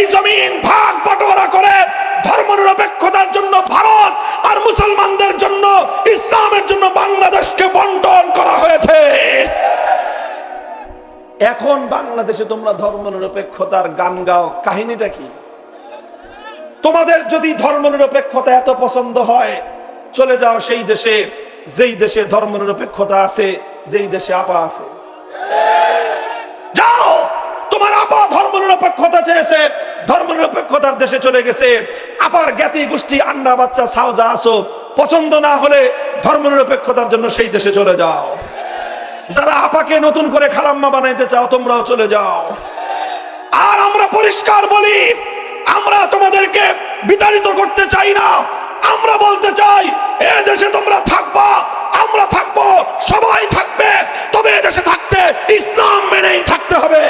এই জমিন ভাগ বাটোয়ারা করে ধর্মনিরপেক্ষতার জন্য ভারত আর মুসলমানদের জন্য, ইসলামের জন্য বাংলাদেশকে বন্টন করা হয়েছে। এখন বাংলাদেশে তোমরা ধর্মনিরপেক্ষতার গান গাও, কাহিনীটা কি? তোমাদের যদি ধর্মনিরপেক্ষতা এত পছন্দ হয়, চলে যাও সেই দেশে যেই দেশে ধর্মনিরপেক্ষতা আছে, যেই দেশে আপা আছে। যাও, তোমার আপা ধর্মনিরপেক্ষতা চেয়েছে, ধর্মনিরপেক্ষতার দেশে চলে গেছে। আপার জ্ঞাতি গোষ্ঠী আন্ডা বাচ্চা সাউজা আসো, পছন্দ না হলে ধর্মনিরপেক্ষতার জন্য সেই দেশে চলে যাও। যারা আপাকে নতুন করে খালাম্মা বানাইতে চাও, তোমরাও চলে যাও। আর আমরা পরিষ্কার বলি, আমরা তোমাদেরকে বিতাড়িত করতে চাই না। আমরা বলতে চাই, এ দেশে তোমরা থাকবা, আমরা থাকবো, সবাই থাকবে, তবে এ দেশে থাকতে ইসলাম মেনেই থাকতে হবে।